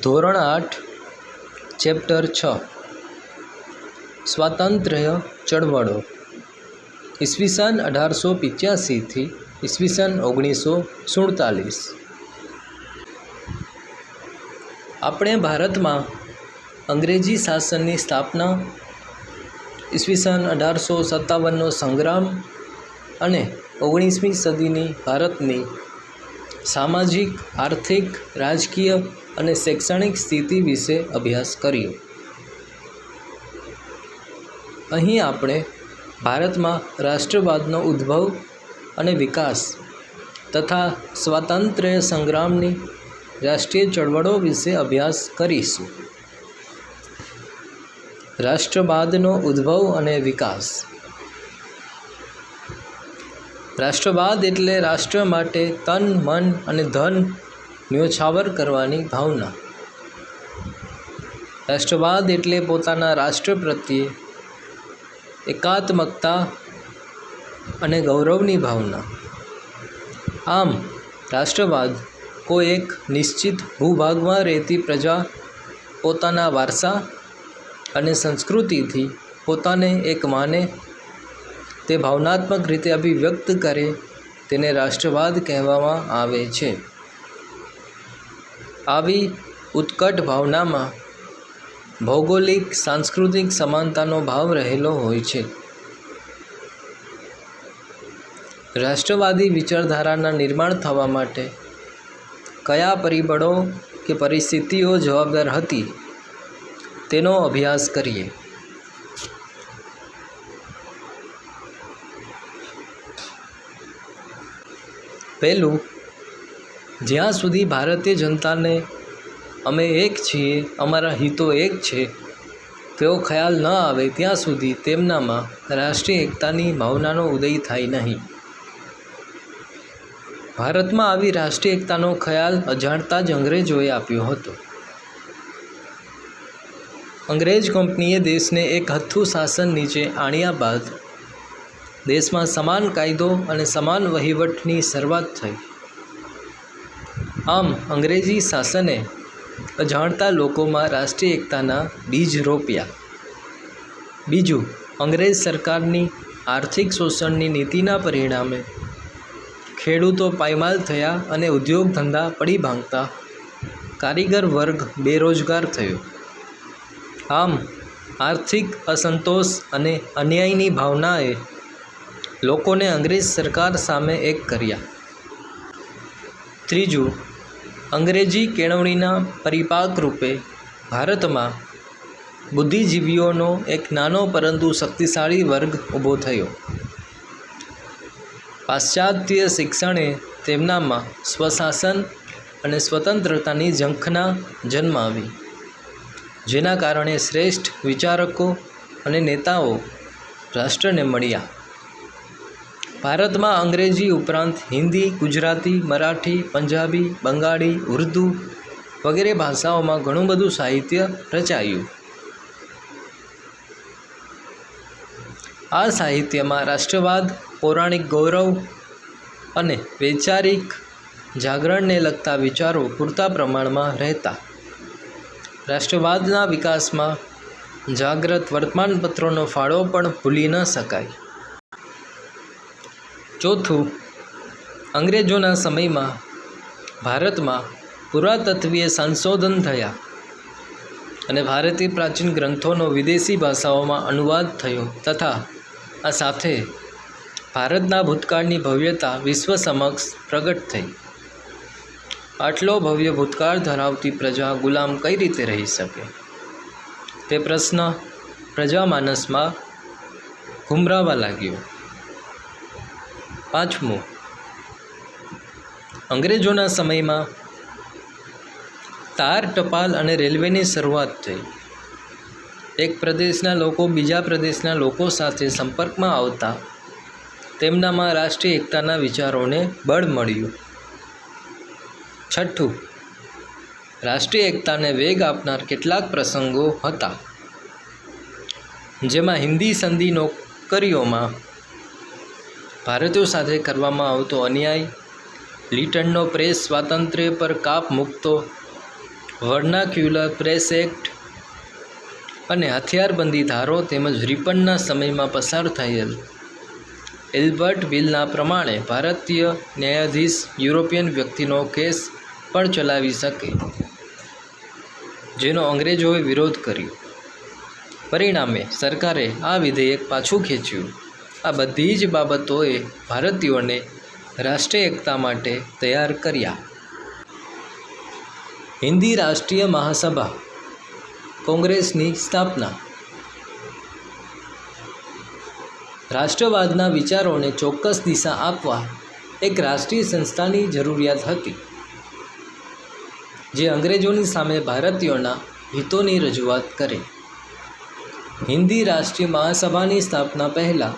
ધોરણ 8 ચેપ્ટર 6 સ્વાતંત્ર્ય ચળવળો ઈસવીસન 1885 થી ઈસવીસન 1947। આપણે ભારતમાં અંગ્રેજી શાસનની સ્થાપના, ઈસવીસન 1857નો સંગ્રામ અને 19મી સદીની ભારતની સામાજિક, આર્થિક, રાજકીય અને શૈક્ષણિક સ્થિતિ વિશે અભ્યાસ કર્યો। અહીં આપણે ભારતમાં રાષ્ટ્રવાદનો ઉદ્ભવ અને વિકાસ તથા સ્વાતંત્ર્ય સંગ્રામની રાષ્ટ્રીય ચળવળો વિશે અભ્યાસ કરીશું। રાષ્ટ્રવાદનો ઉદ્ભવ અને વિકાસ। રાષ્ટ્રવાદ એટલે રાષ્ટ્ર માટે તન, મન અને ધન ન્યોછાવર કરવાની ભાવના। રાષ્ટ્રવાદ એટલે પોતાના રાષ્ટ્ર પ્રત્યે એકાત્મકતા અને ગૌરવની ભાવના। આમ રાષ્ટ્રવાદ કોઈ એક નિશ્ચિત ભૂભાગમાં રહેતી પ્રજા પોતાના વારસા અને સંસ્કૃતિથી પોતાને એક માને, તે ભાવનાત્મક રીતે અભિવ્યક્ત કરે તેને રાષ્ટ્રવાદ કહેવામાં આવે છે। આવી ઉત્કટ ભાવનામાં ભૌગોલિક, સાંસ્કૃતિક સમાનતાનો ભાવ રહેલો હોય છે। રાષ્ટ્રવાદી વિચારધારાના નિર્માણ થવા માટે કયા પરિબળો કે પરિસ્થિતિઓ જવાબદાર હતી તેનો અભ્યાસ કરીએ। પહેલું, જ્યાં સુધી ભારતીય જનતાને અમે એક છીએ, અમારા હિતો એક છે તેવો ખ્યાલ ન આવે ત્યાં સુધી તેમનામાં રાષ્ટ્રીય એકતાની ભાવનાનો ઉદય થાય નહીં। ભારતમાં આવી રાષ્ટ્રીય એકતાનો ખ્યાલ અજાણતા જ અંગ્રેજોએ આપ્યો હતો। અંગ્રેજ કંપનીએ દેશને એક હથ્થું શાસન નીચે આણ્યા બાદ દેશમાં સમાન કાયદો અને સમાન વહીવટની શરૂઆત થઈ। આમ અંગ્રેજી શાસને અજાણતા લોકોમાં રાષ્ટ્રીય એકતાના બીજ રોપ્યા। બીજું, અંગ્રેજ સરકારની આર્થિક શોષણની નીતિના પરિણામે ખેડૂતો પાયમાલ થયા અને ઉદ્યોગ ધંધા પડી ભાંગતા કારીગર વર્ગ બેરોજગાર થયો। આમ આર્થિક અસંતોષ અને અન્યાયની ભાવનાએ લોકોને અંગ્રેજ સરકાર સામે એક કર્યા। ત્રીજું, અંગ્રેજી કેળવણીના પરિપાક રૂપે ભારતમાં બુદ્ધિજીવીઓનો એક નાનો પરંતુ શક્તિશાળી વર્ગ ઊભો થયો। પાશ્ચાત્ય શિક્ષણે તેમનામાં સ્વશાસન અને સ્વતંત્રતાની ઝંખના જન્માવી, જેના કારણે શ્રેષ્ઠ વિચારકો અને નેતાઓ રાષ્ટ્રને મળ્યા। ભારતમાં અંગ્રેજી ઉપરાંત હિન્દી, ગુજરાતી, મરાઠી, પંજાબી, બંગાળી, ઉર્દૂ વગેરે ભાષાઓમાં ઘણું બધું સાહિત્ય રચાયું। આ સાહિત્યમાં રાષ્ટ્રવાદ, પૌરાણિક ગૌરવ અને વૈચારિક જાગરણને લગતા વિચારો પૂરતા પ્રમાણમાં રહેતા। રાષ્ટ્રવાદના વિકાસમાં જાગ્રત વર્તમાનપત્રોનો ફાળો પણ ભૂલી ન શકાય। ચોથું, અંગ્રેજોના સમયમાં ભારતમાં પુરાતત્વીય સંશોધન થયા અને ભારતીય પ્રાચીન ગ્રંથોનો વિદેશી ભાષાઓમાં અનુવાદ થયો તથા આ સાથે ભારતના ભૂતકાળની ભવ્યતા વિશ્વ સમક્ષ પ્રગટ થઈ। આટલો ભવ્ય ભૂતકાળ ધરાવતી પ્રજા ગુલામ કઈ રીતે રહી શકે, તે પ્રશ્ન પ્રજામાનસમાં ઘુમરાવા લાગ્યો। પાંચમું, અંગ્રેજોના સમયમાં તાર, ટપાલ અને રેલવેની શરૂઆત થઈ। એક પ્રદેશના લોકો બીજા પ્રદેશના લોકો સાથે સંપર્કમાં આવતા તેમનામાં રાષ્ટ્રીય એકતાના વિચારોને બળ મળ્યું। છઠ્ઠું, રાષ્ટ્રીય એકતાને વેગ આપનાર કેટલાક પ્રસંગો હતા, જેમાં હિન્દી સંધિ નોકરીઓમાં ભારતીયો સાથે કરવામાં આવતો અન્યાય, લીટનનો પ્રેસ સ્વાતંત્ર્ય પર કાપ મૂકતો વર્નાક્યુલર પ્રેસ એક્ટ અને હથિયારબંધી ધારો તેમજ રિપનના સમયમાં પસાર થયેલ એલ્બર્ટ બિલના પ્રમાણે ભારતીય ન્યાયાધીશ યુરોપિયન વ્યક્તિનો કેસ પણ ચલાવી શકે, જેનો અંગ્રેજોએ વિરોધ કર્યો. પરિણામે સરકારે આ વિધેયક પાછું ખેંચ્યું. આ બધી જ બાબતોએ ભારતીયોને રાષ્ટ્રીય એકતા માટે તૈયાર કર્યા. હિન્દી રાષ્ટ્રીય મહાસભા કોંગ્રેસની સ્થાપના. રાષ્ટ્રવાદના વિચારોને ચોક્કસ દિશા આપવા એક રાષ્ટ્રીય સંસ્થાની જરૂરિયાત હતી, જે અંગ્રેજોની સામે ભારતીયોના હિતોની રજૂઆત કરે. હિન્દી રાષ્ટ્રીય મહાસભાની સ્થાપના પહેલાં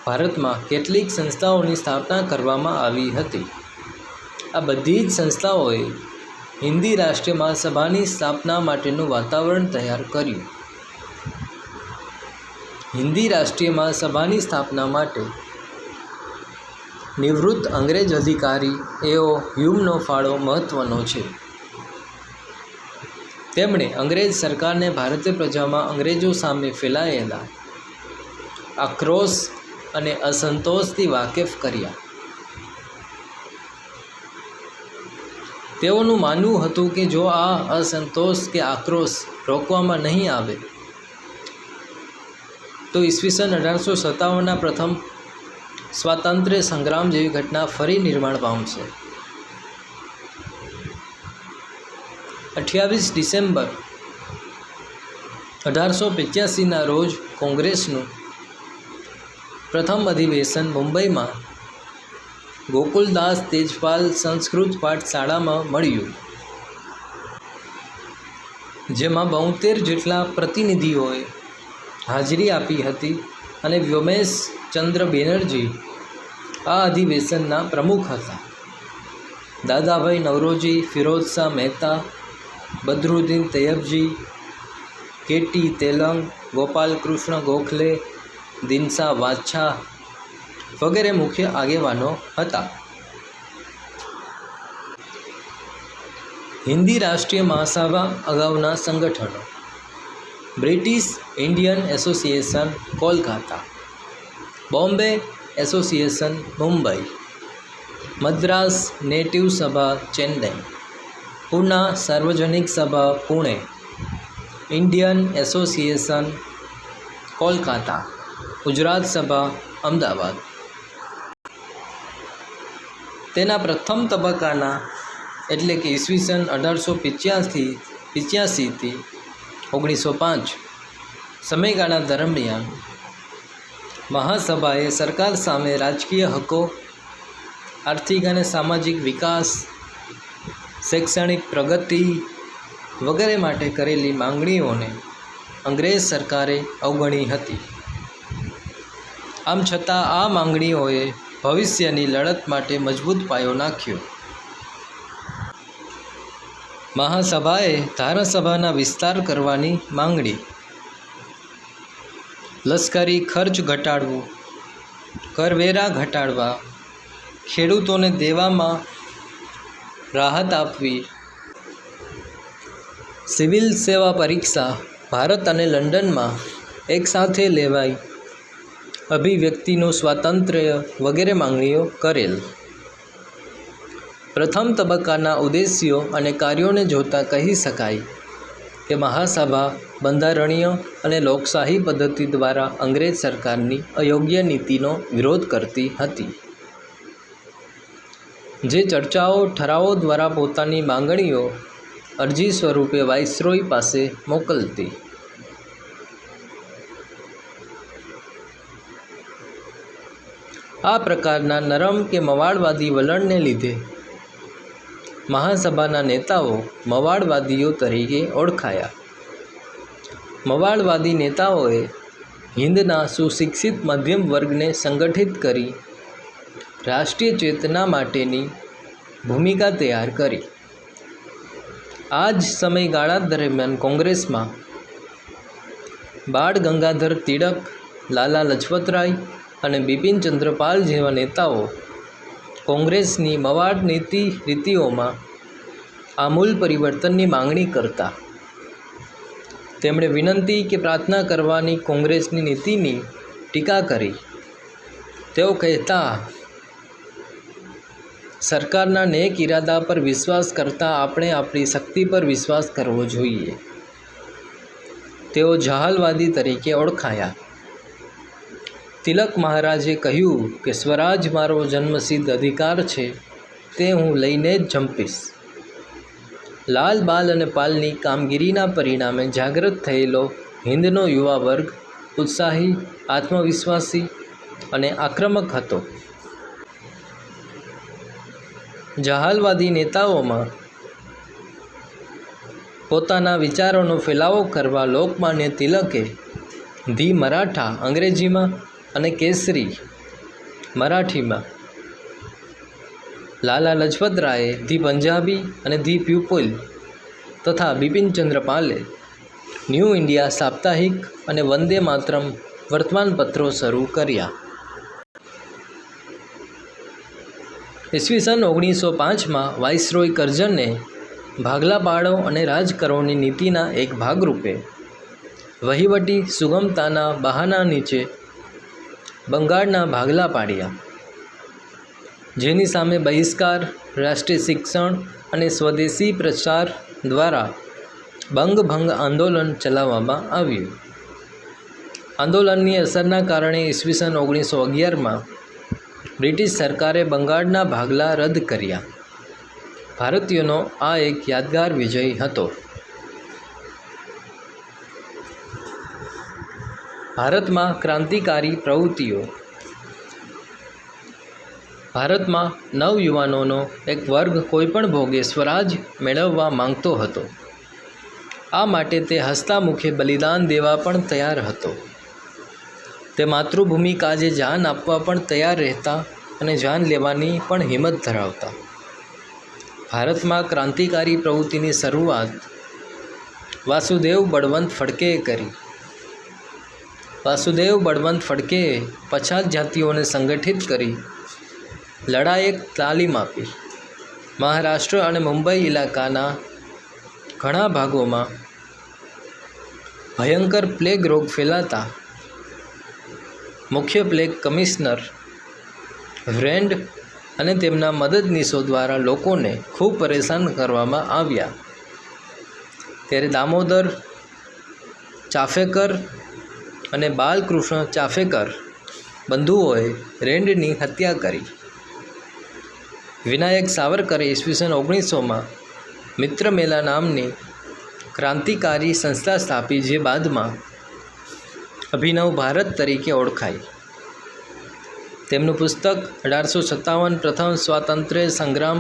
ભારતમાં કેટલીક સંસ્થાઓની સ્થાપના કરવામાં આવી હતી. આ બધી જ સંસ્થાઓએ હિન્દી રાષ્ટ્રીય મહાસભાની સ્થાપના માટેનું વાતાવરણ તૈયાર કર્યું. હિન્દી રાષ્ટ્રીય મહાસભાની સ્થાપના માટે નિવૃત્ત અંગ્રેજ અધિકારી એઓ હ્યુમનો ફાળો મહત્ત્વનો છે. તેમણે અંગ્રેજ સરકારને ભારતીય પ્રજામાં અંગ્રેજો સામે ફેલાયેલા આક્રોશ અને અસંતોષથી વાકેફ કર્યા. તેઓનું માનવું હતું કે જો આ અસંતોષ કે આક્રોશ રોકવામાં નહીં આવે તો ઈસવીસન 1857ના પ્રથમ સ્વાતંત્ર્ય સંગ્રામ જેવી ઘટના ફરી નિર્માણ પામશે. 28 ડિસેમ્બર 1885ના રોજ કોંગ્રેસનું પ્રથમ અધિવેશન મુંબઈમાં ગોકુલદાસ તેજપાલ સંસ્કૃત પાઠશાળામાં મળ્યું, જેમાં 72 જેટલા પ્રતિનિધિઓએ હાજરી આપી હતી અને વ્યોમેશ ચંદ્ર બેનર્જી આ અધિવેશનના પ્રમુખ હતા. દાદાભાઈ નવરોજી, ફિરોઝશાહ મહેતા, બદરુદ્દીન તૈયબજી, કેટી તેલંગ, ગોપાલકૃષ્ણ ગોખલે, દિનસા વાછા વગેરે મુખ્ય આગેવાનો હતા. હિન્દી રાષ્ટ્રીય મહાસભા અગાઉના સંગઠનો: British Indian association Kolkata, Bombay association Mumbai, Madras native સભા ચેન્નઈ, પૂના સાર્વજનિક સભા પુણે, ઇન્ડિયન એસોસિએશન કોલકાતા, ગુજરાત સભા અમદાવાદ. તેના પ્રથમ તબક્કાના એટલે કે ઈસવીસન 1885 થી 1905 સમયગાળા દરમિયાન મહાસભાએ સરકાર સામે રાજકીય હકો, આર્થિક અને સામાજિક વિકાસ, શૈક્ષણિક પ્રગતિ વગેરે માટે કરેલી માંગણીઓને અંગ્રેજ સરકારે અવગણી હતી. આમ છતાં આ માંગણીઓએ ભવિષ્યની લડત માટે મજબૂત પાયો નાખ્યો. મહાસભાએ ધારાસભાના વિસ્તાર કરવાની માંગણી, લશ્કરી ખર્ચ ઘટાડવું, કરવેરા ઘટાડવા, ખેડૂતોને દેવામાં રાહત આપવી, સિવિલ સેવા પરીક્ષા ભારત અને લંડનમાં એકસાથે લેવાઈ, અભિવ્યક્તિનું સ્વાતંત્ર્ય વગેરે માંગણીઓ કરેલ. પ્રથમ તબક્કાના ઉદ્દેશ્યો અને કાર્યોને જોતાં કહી શકાય કે મહાસભા બંધારણીય અને લોકશાહી પદ્ધતિ દ્વારા અંગ્રેજ સરકારની અયોગ્ય નીતિનો વિરોધ કરતી હતી, જે ચર્ચાઓ ઠરાવો દ્વારા પોતાની માંગણીઓ અરજી સ્વરૂપે વાઇસરોય પાસે મોકલતી. આ પ્રકારના નરમ કે મવાળવાદી વલણને લીધે મહાસભાના નેતાઓ મવાળવાદીઓ તરીકે ઓળખાયા. મવાળવાદી નેતાઓએ હિંદના સુશિક્ષિત મધ્યમ વર્ગને સંગઠિત કરી રાષ્ટ્રીય ચેતના માટેની ભૂમિકા તૈયાર કરી. આ જ સમયગાળા દરમિયાન કોંગ્રેસમાં બાળ ગંગાધર તિલક, લાલા લજપતરાય અને બિપિનચંદ્ર પાલ જેવા નેતાઓ કોંગ્રેસની મવાળ નીતિઓમાં આમૂલ પરિવર્તનની માંગણી કરતા. તેમણે વિનંતી કે પ્રાર્થના કરવાની કોંગ્રેસની નીતિની ટીકા કરી. તેઓ કહેતા, સરકારના નેક ઇરાદા પર વિશ્વાસ કરતાં આપણે આપણી શક્તિ પર વિશ્વાસ કરવો જોઈએ. તેઓ જહાલવાદી તરીકે ઓળખાયા. તિલક મહારાજે કહ્યું કે સ્વરાજ મારો જન્મસિદ્ધ અધિકાર છે, તે હું લઈને જ જંપીશ. લાલ, બાલ અને પાલની કામગીરીના પરિણામે જાગૃત થયેલો હિંદનો યુવા વર્ગ ઉત્સાહી, આત્મવિશ્વાસી અને આક્રમક હતો. જહાલવાદી નેતાઓમાં પોતાના વિચારોનો ફેલાવો કરવા લોકમાન્ય તિલકે ધી મરાઠા અંગ્રેજીમાં અને કેસરી મરાઠીમાં, લાલા લજપત રાયે ધી પંજાબી અને ધી પીપલ તથા બિપિનચંદ્ર પાલે ન્યૂ ઇન્ડિયા સાપ્તાહિક અને વંદે માતરમ વર્તમાનપત્રો શરૂ કર્યા. ઈસવીસન 1905માં વાઇસરોય કરઝને ભાગલા પાડો અને રાજ કરોની નીતિના એક ભાગરૂપે વહીવટી સુગમતાના બહાના નીચે બંગાળના ભાગલા પાડ્યા, જેની સામે બહિષ્કાર, રાષ્ટ્રીય શિક્ષણ અને સ્વદેશી પ્રચાર દ્વારા બંગભંગ આંદોલન ચલાવવામાં આવ્યું. આંદોલનની અસરના કારણે ઈસવીસન 1911માં બ્રિટિશ સરકારે બંગાળના ભાગલા રદ કર્યા. ભારતીયોનો આ એક યાદગાર વિજય હતો. ભારતમાં ક્રાંતિકારી પ્રવૃત્તિઓ. ભારતમાં નવયુવાનોનો એક વર્ગ કોઈપણ ભોગે સ્વરાજ મેળવવા માંગતો હતો. આ માટે તે હસતા મુખે બલિદાન દેવા પણ તૈયાર હતો. તે માતૃભૂમિ કાજે જાન આપવા પણ તૈયાર રહેતા અને જાન લેવાની પણ હિંમત ધરાવતા. ભારતમાં ક્રાંતિકારી પ્રવૃત્તિની શરૂઆત વાસુદેવ બળવંત ફડકેએ કરી. વાસુદેવ બળવંત ફડકેએ પછાત જાતિઓને સંગઠિત કરી લડાયક તાલીમ આપી. મહારાષ્ટ્ર અને મુંબઈ ઇલાકાના ઘણા ભાગોમાં ભયંકર પ્લેગ રોગ ફેલાતા મુખ્ય પ્લેગ કમિશનર વ્રેન્ડ અને તેમના મદદનીશો દ્વારા લોકોને ખૂબ પરેશાન કરવામાં આવ્યા. ત્યારે દામોદર ચાફેકર અને બાલકૃષ્ણ ચાફેકર બંધુઓએ રેન્ડની હત્યા કરી. વિનાયક સાવરકરે ઈસવીસન 1900માં મિત્રમેલા નામની ક્રાંતિકારી સંસ્થા સ્થાપી, જે બાદમાં અભિનવ ભારત તરીકે ઓળખાઈ. તેમનું પુસ્તક 1857 પ્રથમ સ્વાતંત્ર્ય સંગ્રામ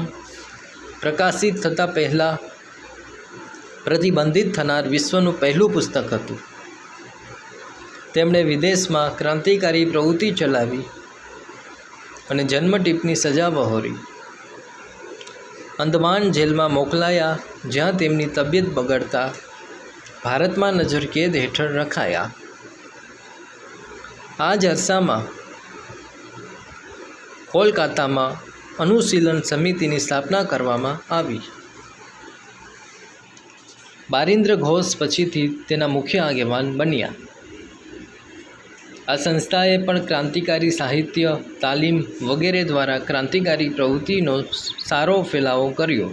પ્રકાશિત થતાં પહેલાં પ્રતિબંધિત થનાર વિશ્વનું પહેલું પુસ્તક હતું. તેમણે વિદેશમાં ક્રાંતિકારી પ્રવૃત્તિ ચલાવી અને જન્મટીપની સજા વહોરી. અંદમાન જેલમાં મોકલાયા, જ્યાં તેમની તબિયત બગડતા ભારતમાં નજરકેદ હેઠળ રખાયા. આ જ અરસામાં કોલકાતામાં અનુશીલન સમિતિની સ્થાપના કરવામાં આવી. બારિન્દ્ર ઘોષ પછીથી તેના મુખ્ય આગેવાન બન્યા. આ સંસ્થાએ પણ ક્રાંતિકારી સાહિત્ય, તાલીમ વગેરે દ્વારા ક્રાંતિકારી પ્રવૃત્તિનો સારો ફેલાવો કર્યો.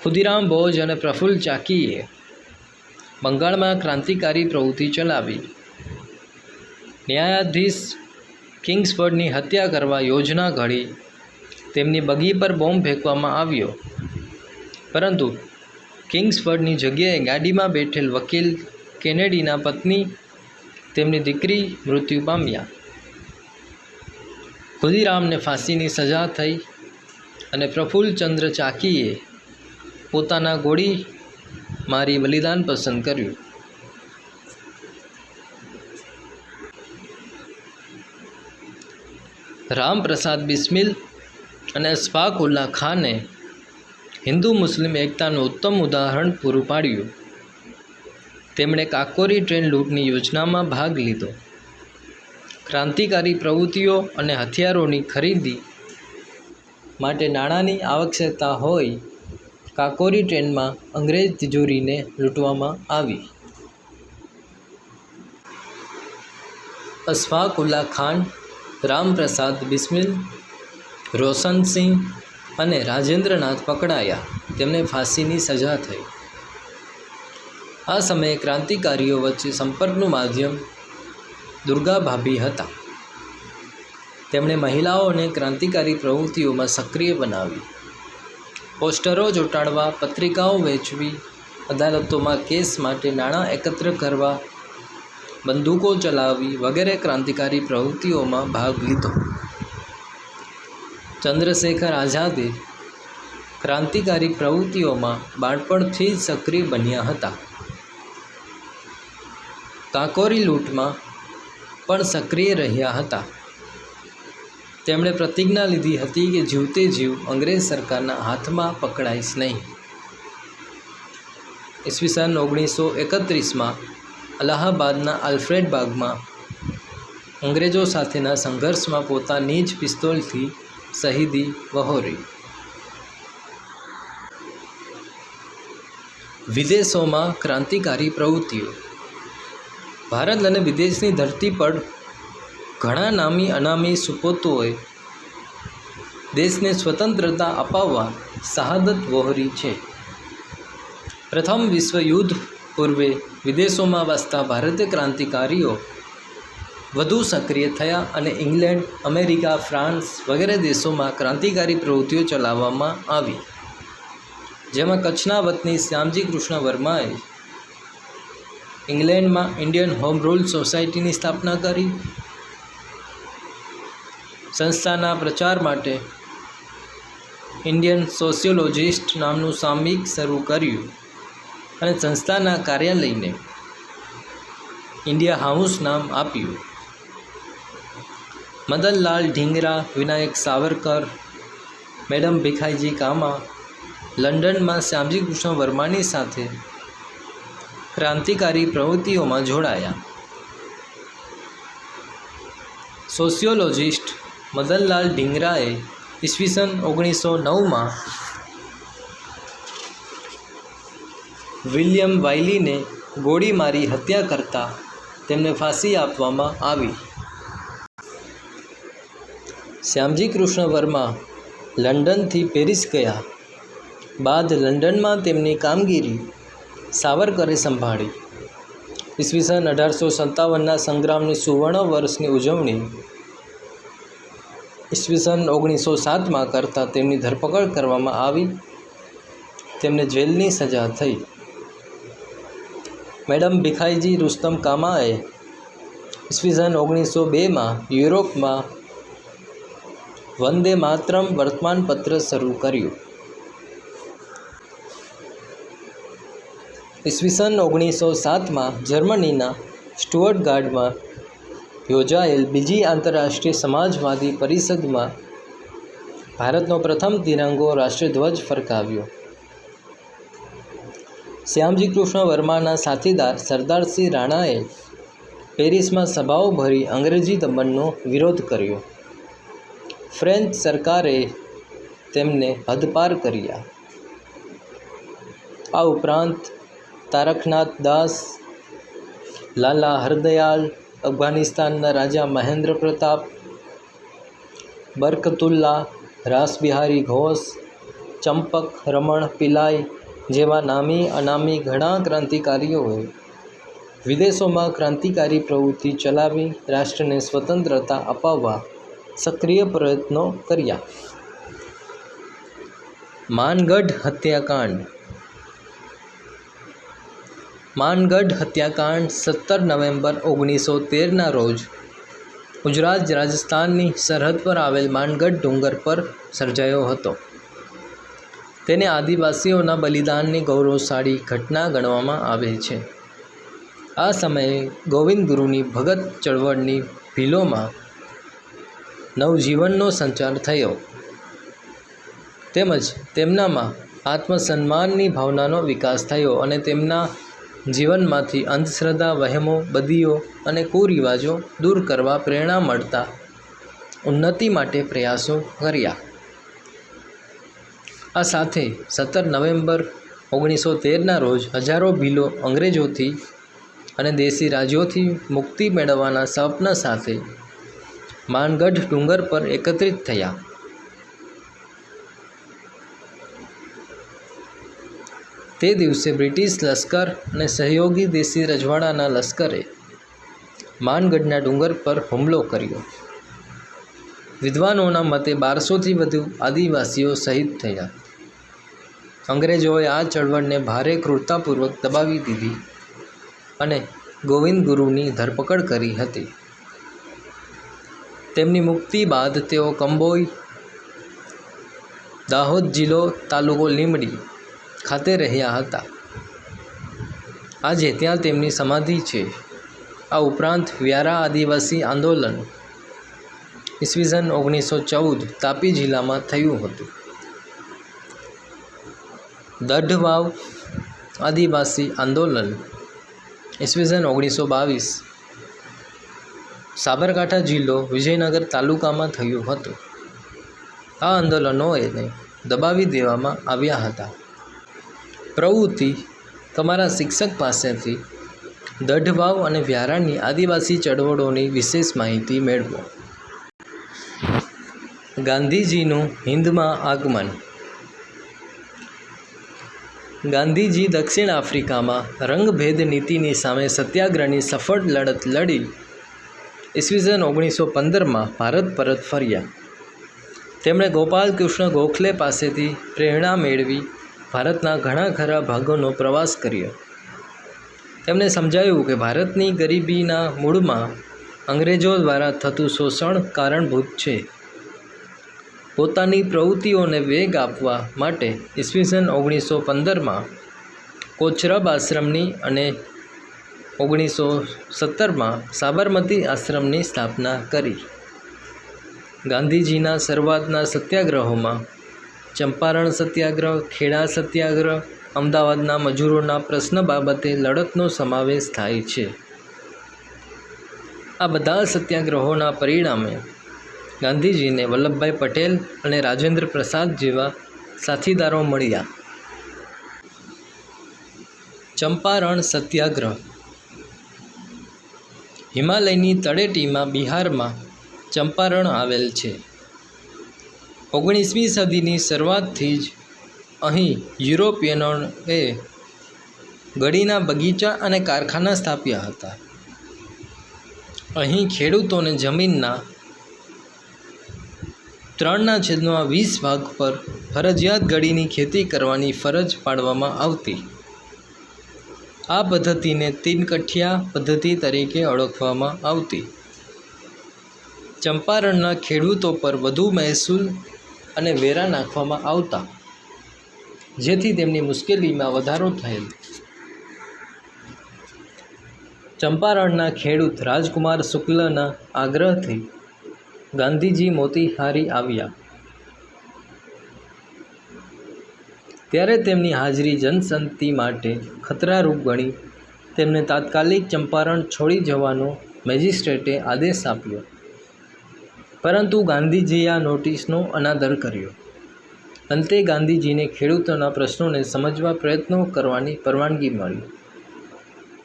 ખુદીરામ બોઝ અને પ્રફુલ્લ ચાકીએ બંગાળમાં ક્રાંતિકારી પ્રવૃત્તિ ચલાવી. ન્યાયાધીશ કિંગ્સફર્ડની હત્યા કરવા યોજના ઘડી. તેમની બગી પર બોમ્બ ફેંકવામાં આવ્યો, પરંતુ કિંગ્સફર્ડની જગ્યાએ ગાડીમાં બેઠેલ વકીલ કેનેડીના પત્ની, તેમની દીકરી મૃત્યુ પામ્યા. ખુદીરામને ફાંસીની સજા થઈ અને પ્રફુલ્લચંદ્ર ચાકીએ પોતાના ગોળી મારી બલિદાન પસંદ કર્યું. રામપ્રસાદ બિસ્મિલ અને અશફાકુલ્લા ખાને હિન્દુ મુસ્લિમ એકતાનું ઉત્તમ ઉદાહરણ પૂરું પાડ્યું. તેમણે કાકોરી ટ્રેન લૂંટની યોજનામાં ભાગ લીધો. ક્રાંતિકારી પ્રવૃત્તિઓ અને હથિયારોની ખરીદી માટે નાણાંની આવશ્યકતા હોય કાકોરી ટ્રેનમાં અંગ્રેજ તિજોરીને લૂંટવામાં આવી. અશફાક ઉલ્લા ખાન, રામપ્રસાદ બિસ્મિલ, રોશનસિંહ અને રાજેન્દ્રનાથ પકડાયા. તેમને ફાંસીની સજા થઈ. આ સમયે ક્રાંતિકારીઓ વચ્ચે સંપર્કનું માધ્યમ દુર્ગા ભાભી હતા. તેમણે મહિલાઓને ક્રાંતિકારી પ્રવૃત્તિઓમાં સક્રિય બનાવી. પોસ્ટરો ચોંટાડવા, પત્રિકાઓ વહેંચવી, અદાલતોમાં કેસ માટે નાણાં એકત્ર કરવા, બંદૂકો ચલાવવી વગેરે ક્રાંતિકારી પ્રવૃત્તિઓમાં ભાગ લીધો. ચંદ્રશેખર આઝાદે ક્રાંતિકારી પ્રવૃત્તિઓમાં બાળપણથી જ સક્રિય બન્યા હતા. કાકોરી લૂંટમાં પણ સક્રિય રહ્યા હતા. તેમણે પ્રતિજ્ઞા લીધી હતી કે જીવતે જીવ અંગ્રેજ સરકારના હાથમાં પકડાઈશ નહીં. ઈસવીસન 1931માં અલ્હાબાદના આલ્ફ્રેડ બાગમાં અંગ્રેજો સાથેના સંઘર્ષમાં પોતાની જ પિસ્તોલથી શહીદી વહોરી. વિદેશોમાં ક્રાંતિકારી પ્રવૃત્તિઓ. ભારત અને વિદેશની ધરતી પર ઘણા નામી અનામી સુપોતોએ દેશને સ્વતંત્રતા અપાવવા શહાદત વહોરી છે. પ્રથમ વિશ્વયુદ્ધ પૂર્વે વિદેશોમાં વસતા ભારતીય ક્રાંતિકારીઓ વધુ સક્રિય થયા અને ઇંગ્લેન્ડ, અમેરિકા, ફ્રાન્સ વગેરે દેશોમાં ક્રાંતિકારી પ્રવૃત્તિઓ ચલાવવામાં આવી, જેમાં કચ્છના વતની શ્યામજી કૃષ્ણ વર્માએ ઇંગ્લેન્ડમાં ઇન્ડિયન હોમ રૂલ સોસાયટીની સ્થાપના કરી. સંસ્થાના પ્રચાર માટે ઇન્ડિયન સોશિયોલોજિસ્ટ નામનું સામયિક શરૂ કર્યું અને સંસ્થાના કાર્યાલયને ઇન્ડિયા હાઉસ નામ આપ્યું. મદનલાલ ઢીંગરા, વિનાયક સાવરકર, મેડમ ભીખાઈજી કામા લંડનમાં શ્યામજી કૃષ્ણ વર્માની સાથે ક્રાંતિકારી પ્રવૃત્તિઓમાં જોડાયા. સોશિયોલોજિસ્ટ મદનલાલ ઢીંગરાએ ઈસવીસન 1909માં વિલિયમ વાયલીને ગોળી મારી હત્યા કરતા તેમને ફાંસી આપવામાં આવી. શ્યામજી કૃષ્ણ વર્મા લંડનથી પેરિસ ગયા બાદ લંડનમાં તેમની કામગીરી સાવરકરે સંભાળી. ઈસવીસન 1857ના સંગ્રામની સુવર્ણ વર્ષની ઉજવણી ઈસવીસન 1907માં કરતાં તેમની ધરપકડ કરવામાં આવી. તેમને જેલની સજા થઈ. મેડમ ભીખાઈજી રુસ્તમ કામાએ ઈસવીસન 1902માં યુરોપમાં વંદે માતરમ વર્તમાનપત્ર શરૂ કર્યું. ઈસવીસન 1907માં જર્મનીના સ્ટુઅર્ટગાર્ડમાં યોજાયેલ બીજી આંતરરાષ્ટ્રીય સમાજવાદી પરિષદમાં ભારતનો પ્રથમ તિરંગો રાષ્ટ્રધ્વજ ફરકાવ્યો. શ્યામજી કૃષ્ણ વર્માના સાથીદાર સરદારસિંહ રાણાએ પેરિસમાં સભાઓ ભરી અંગ્રેજી દમનનો વિરોધ કર્યો. ફ્રેન્ચ સરકારે તેમને હદપાર કર્યા. આ ઉપરાંત તારકનાથ દાસ, લાલા હરદયાલ, અફઘાનિસ્તાનના રાજા મહેન્દ્ર પ્રતાપ, બરકતુલ્લા, રાસબિહારી ઘોષ, ચંપક રમણ પિલાઈ જેવા નામી અનામી ઘણા ક્રાંતિકારીઓએ વિદેશોમાં ક્રાંતિકારી પ્રવૃત્તિ ચલાવી રાષ્ટ્રને સ્વતંત્રતા અપાવવા સક્રિય પ્રયત્નો કર્યા. માનગઢ હત્યાકાંડ. માનગઢ હત્યાકાંડ 17 નવેમ્બર 1913ના રોજ ગુજરાત રાજસ્થાનની સરહદ પર આવેલ માનગઢ ડુંગર પર સર્જાયો હતો. તેને આદિવાસીઓના બલિદાનની ગૌરવશાળી ઘટના ગણવામાં આવે છે. આ સમયે ગોવિંદ ગુરુની ભગત ચળવળની ભીલોમાં નવજીવનનો સંચાર થયો તેમજ તેમનામાં આત્મસન્માનની ભાવનાનો વિકાસ થયો અને તેમના જીવનમાંથી અંધશ્રદ્ધા, વહેમો, બદીઓ અને કુરિવાજો દૂર કરવા પ્રેરણા મળતા ઉન્નતિ માટે પ્રયાસો કર્યા. આ સાથે 17 નવેમ્બર 1913ના રોજ હજારો ભીલો અંગ્રેજોથી અને દેશી રાજ્યોથી મુક્તિ મેળવવાના સપના સાથે માનગઢ ડુંગર પર એકત્રિત થયા. તે દિવસે બ્રિટિશ લશ્કર અને સહયોગી દેશી રજવાડાના લશ્કરે માનગઢના ડુંગર પર હુમલો કર્યો. વિદ્વાનોના મતે 1200થી વધુ આદિવાસીઓ શહીદ થયા. અંગ્રેજોએ આ ચળવળને ભારે ક્રૂરતાપૂર્વક દબાવી દીધી અને ગોવિંદ ગુરુની ધરપકડ કરી હતી. તેમની મુક્તિ બાદ તેઓ કંબોઈ, દાહોદ જિલ્લો, તાલુકો લીંબડી ખાતે રહ્યા હતા. આજે ત્યાં તેમની સમાધિ છે. આ ઉપરાંત વ્યારા આદિવાસી આંદોલન ઈસવીસન 1914 તાપી જિલ્લામાં થયું હતું. દઢવાવ આદિવાસી આંદોલન ઈસવીસન 1922 સાબરકાંઠા જિલ્લો, વિજયનગર તાલુકામાં થયું હતું. આ આંદોલનોને દબાવી દેવામાં આવ્યા હતા. પ્રવૃત્તિ: તમારા શિક્ષક પાસેથી દઢવાવ અને વ્યારાની આદિવાસી ચળવળોની વિશેષ માહિતી મેળવો. ગાંધીજીનું હિંદમાં આગમન. ગાંધીજી દક્ષિણ આફ્રિકામાં રંગભેદ નીતિની સામે સત્યાગ્રહની સફળ લડત લડી ઈસવીસન 1915માં ભારત પરત ફર્યા. તેમણે ગોપાલ કૃષ્ણ ગોખલે પાસેથી પ્રેરણા મેળવી ભારતના ઘણા ખરા ભાગોનો પ્રવાસ કર્યો. તેમને સમજાયું કે ભારતની ગરીબીના મૂળમાં અંગ્રેજો દ્વારા થતું શોષણ કારણભૂત છે. પોતાની પ્રવૃત્તિઓને વેગ આપવા માટે ઈસવીસન 1915માં કોચરબ આશ્રમની અને 1917માં સાબરમતી આશ્રમની સ્થાપના કરી. ગાંધીજીના શરૂઆતના સત્યાગ્રહોમાં ચંપારણ સત્યાગ્રહ, ખેડા સત્યાગ્રહ, અમદાવાદના મજૂરોના પ્રશ્ન બાબતે લડતનો સમાવેશ થાય છે. આ બધા સત્યાગ્રહોના પરિણામે ગાંધીજીને વલ્લભભાઈ પટેલ અને રાજેન્દ્ર પ્રસાદ જેવા સાથીદારો મળ્યા. ચંપારણ સત્યાગ્રહ. હિમાલયની તળેટીમાં બિહારમાં ચંપારણ આવેલ છે. 19મી સદીની શરૂઆતથી જ અહીં યુરોપિયનોએ ગળીના બગીચા અને કારખાના સ્થાપ્યા હતા. અહીં ખેડૂતોને જમીનના 3/20 ભાગ પર ફરજિયાત ગળીની ખેતી કરવાની ફરજ પાડવામાં આવતી. આ પદ્ધતિને 3 કઠિયા પદ્ધતિ તરીકે ઓળખવામાં આવતી. ચંપારણના ખેડૂતો પર વધુ મહેસૂલ અને વેરા નાખવામાં આવતા, જેથી તેમની મુશ્કેલીમાં વધારો થયેલ. ચંપારણના ખેડૂત રાજકુમાર શુક્લના આગ્રહથી ગાંધીજી મોતીહારી આવ્યા. ત્યારે તેમની હાજરી જનસંમતિ માટે ખતરારૂપ ગણી તેમને તાત્કાલિક ચંપારણ છોડી જવાનો મેજિસ્ટ્રેટે આદેશ આપ્યો. પરંતુ ગાંધીજીએ આ નોટિસનો અનાદર કર્યો. અંતે ગાંધીજીને ખેડૂતોના પ્રશ્નોને સમજવા પ્રયત્નો કરવાની પરવાનગી મળી.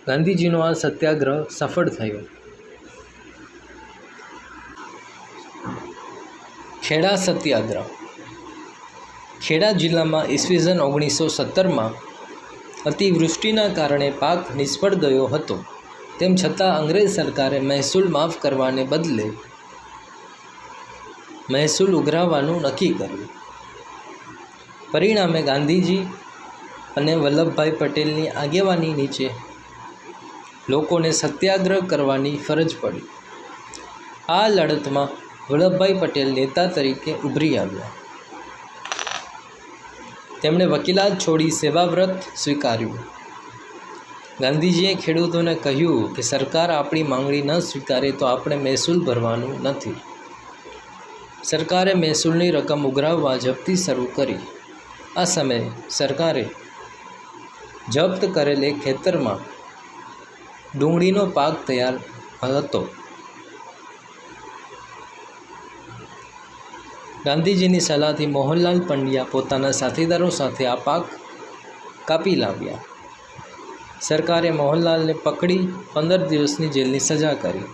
ગાંધીજીનો આ સત્યાગ્રહ સફળ થયો. ખેડા સત્યાગ્રહ. ખેડા જિલ્લામાં ઈસવીસન 1917માં અતિવૃષ્ટિના કારણે પાક નિષ્ફળ ગયો હતો. તેમ છતાં અંગ્રેજ સરકારે મહેસૂલ માફ કરવાને બદલે મહેસૂલ ઉઘરાવવાનું નક્કી કર્યું. પરિણામે ગાંધીજી અને વલ્લભભાઈ પટેલની આગેવાની નીચે લોકોને સત્યાગ્રહ કરવાની ફરજ પડી. આ લડતમાં વલ્લભભાઈ પટેલ નેતા તરીકે ઉભરી આવ્યા. તેમણે વકીલાત છોડી સેવાવ્રત સ્વીકાર્યું. ગાંધીજીએ ખેડૂતોને કહ્યું કે સરકાર આપણી માંગણી ન સ્વીકારે તો આપણે મહેસૂલ ભરવાનું નથી. સરકારે મહેસૂલની રકમ ઉઘરાવવા જપ્તી શરૂ કરી. આ સમયે સરકારે જપ્ત કરેલ એક ખેતરમાં ડુંગળીનો પાક તૈયાર હતો. ગાંધીજીની સલાહથી મોહનલાલ પંડ્યા પોતાના સાથીદારો સાથે આ પાક કાપી લાવ્યા. સરકારે મોહનલાલને પકડી 15 દિવસની જેલની સજા કરી.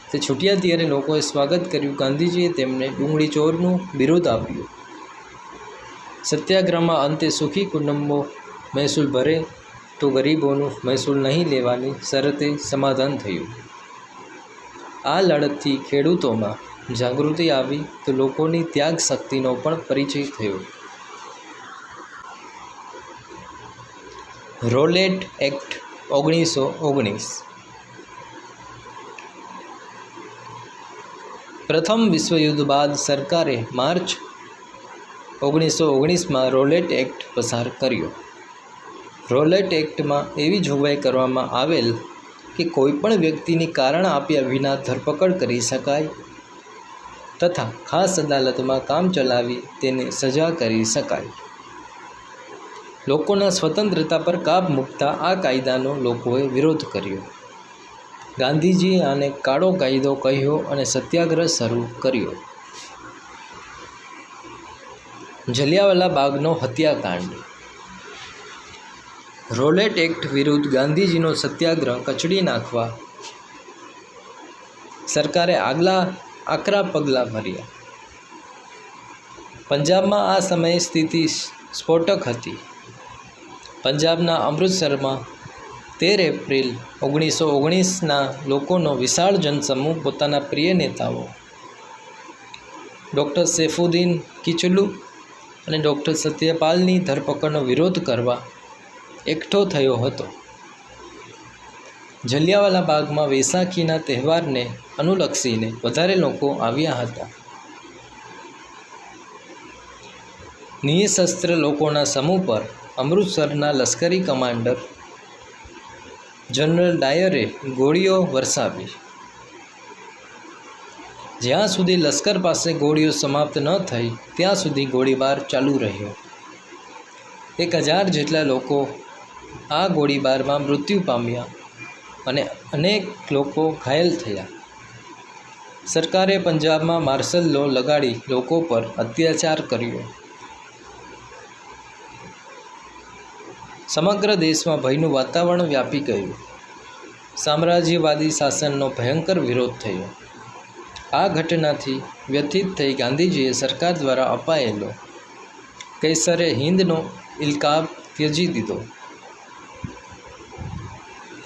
તે છૂટ્યા ત્યારે લોકોએ સ્વાગત કર્યું. ગાંધીજીએ તેમને ડુંગળી ચોરનું બિરુદ આપ્યું. સત્યાગ્રહમાં અંતે સુખી કુટુંબો મહેસૂલ ભરે તો ગરીબોનું મહેસૂલ નહીં લેવાની શરતે સમાધાન થયું. આ લડતથી ખેડૂતોમાં જાગૃતિ આવી તો લોકોની ત્યાગ શક્તિનો પણ પરિચય થયો. Rowlatt act 1919. પ્રથમ વિશ્વયુદ્ધ બાદ સરકારે માર્ચ 1919માં રોલેટ એક્ટ પસાર કર્યો. રોલેટ એક્ટમાં એવી જોગવાઈ કરવામાં આવેલ કે કોઈપણ વ્યક્તિની કારણ આપ્યા વિના ધરપકડ કરી શકાય તથા ખાસ અદાલતમાં કામ ચલાવી તેને સજા કરી શકાય. લોકોના સ્વતંત્રતા પર કાબ મૂકતા આ કાયદાનો લોકોએ વિરોધ કર્યો. ગાંધીજીએ આને કાળો કાયદો કહ્યો અને સત્યાગ્રહ શરૂ કર્યો. જલિયાવાલા બાગનો હત્યાકાંડ. રોલેટ એક્ટ વિરુદ્ધ ગાંધીજીનો સત્યાગ્રહ કચડી નાખવા સરકારે આકરા પગલાં ભર્યા. પંજાબમાં આ સમયે સ્થિતિ સ્ફોટક હતી. પંજાબના અમૃતસરમાં 13 એપ્રિલ 1919ના લોકોનો વિશાળ જનસમૂહ પોતાના પ્રિય નેતાઓ ડૉક્ટર સૈફુદ્દીન કિચલુ અને ડૉક્ટર સત્યપાલની ધરપકડનો વિરોધ કરવા એકઠો થયો હતો. જલિયાવાલા બાગમાં વૈશાખીના તહેવારને અનુલક્ષીને વધારે લોકો આવ્યા હતા. નિઃશસ્ત્ર લોકોના સમૂહ પર અમૃતસરના લશ્કરી કમાન્ડર જનરલ ડાયરે ગોળીઓ વરસાવી. જ્યાં સુધી લશ્કર પાસે ગોળીઓ સમાપ્ત ન થઈ ત્યાં સુધી ગોળીબાર ચાલુ રહ્યો. 1000 જેટલા લોકો આ ગોળીબારમાં મૃત્યુ પામ્યા અને અનેક લોકો ઘાયલ થયા. સરકારે પંજાબમાં માર્શલ લો લગાડી લોકો પર અત્યાચાર કર્યો. સમગ્ર દેશમાં ભયનું વાતાવરણ વ્યાપી ગયું. સામ્રાજ્યવાદી શાસનનો ભયંકર વિરોધ થયો. આ ઘટનાથી વ્યથિત થઈ ગાંધીજીએ સરકાર દ્વારા અપાયેલો કૈસરે હિંદનો ઇલકાબ ત્યજી દીધો.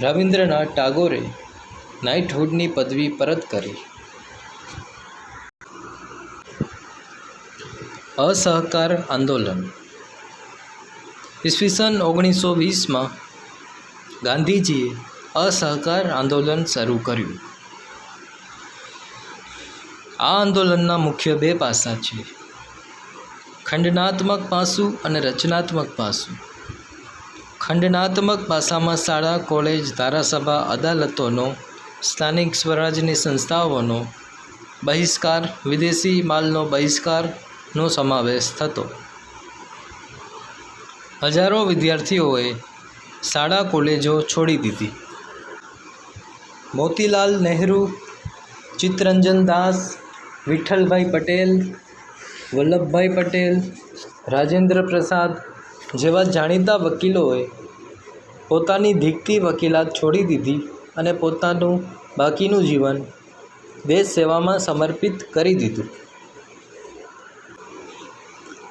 રવિન્દ્રનાથ ટાગોરે નાઇટહુડની પદવી પરત કરી. અસહકાર આંદોલન. ઈસવીસન 1920માં ગાંધીજીએ અસહકાર આંદોલન શરૂ કર્યું. આ આંદોલનના મુખ્ય 2 પાસા છે: ખંડનાત્મક પાસું અને રચનાત્મક પાસું. ખંડનાત્મક પાસામાં શાળા, કોલેજ, ધારાસભા, અદાલતોનો, સ્થાનિક સ્વરાજની સંસ્થાઓનો બહિષ્કાર, વિદેશી માલનો બહિષ્કારનો સમાવેશ થતો. હજારો વિદ્યાર્થીઓએ શાળા કોલેજો છોડી દીધી. મોતીલાલ નહેરુ, ચિત્તરંજન દાસ, વિઠ્ઠલભાઈ પટેલ, વલ્લભભાઈ પટેલ, રાજેન્દ્ર પ્રસાદ જેવા જાણીતા વકીલોએ પોતાની ધીકતી વકીલાત છોડી દીધી અને પોતાનું બાકીનું જીવન દેશ સેવામાં સમર્પિત કરી દીધું.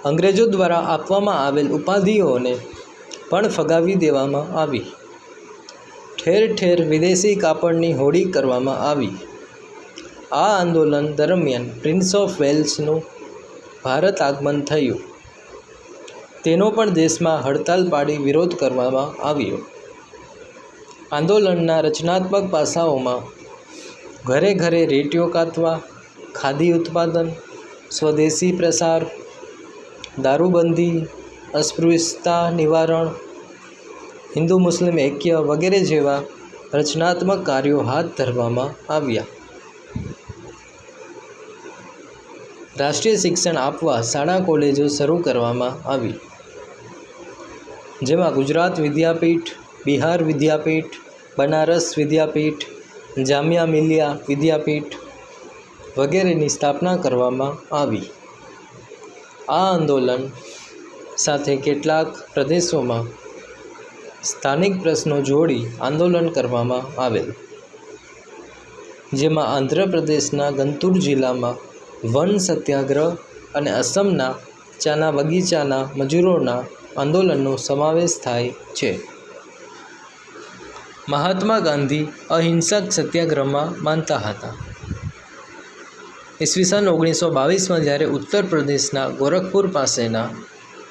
અંગ્રેજો દ્વારા આપવામાં આવેલ ઉપાધિઓને પણ ફગાવી દેવામાં આવી. ઠેર ઠેર વિદેશી કાપડની હોડી કરવામાં આવી. આ આંદોલન દરમિયાન પ્રિન્સ ઓફ વેલ્સનું ભારત આગમન થયું. તેનો પણ દેશમાં હડતાલ પાડી વિરોધ કરવામાં આવ્યો. આંદોલનના રચનાત્મક પાસાઓમાં ઘરે ઘરે રેડિયો કાતવા, ખાદી ઉત્પાદન, સ્વદેશી પ્રસાર, દારૂબંધી, અસ્પૃશ્યતા નિવારણ, હિન્દુ મુસ્લિમ ઐક્ય વગેરે જેવા રચનાત્મક કાર્યો હાથ ધરવામાં આવ્યા. રાષ્ટ્રીય શિક્ષણ આપવા શાળા કોલેજો શરૂ કરવામાં આવી, જેમાં ગુજરાત વિદ્યાપીઠ, બિહાર વિદ્યાપીઠ, બનારસ વિદ્યાપીઠ, જામિયા મિલિયા વિદ્યાપીઠ, વગેરેની સ્થાપના કરવામાં આવી. આ આંદોલન સાથે કેટલાક પ્રદેશોમાં સ્થાનિક પ્રશ્નો જોડી આંદોલન કરવામાં આવેલ, જેમાં આંધ્રપ્રદેશના ગંતુર જિલ્લામાં વન સત્યાગ્રહ અને અસમના ચાના બગીચાના મજૂરોના આંદોલનનો સમાવેશ થાય છે. મહાત્મા ગાંધી અહિંસક સત્યાગ્રહમાં માનતા હતા. ઈસવીસન 1922માં જ્યારે ઉત્તર પ્રદેશના ગોરખપુર પાસેના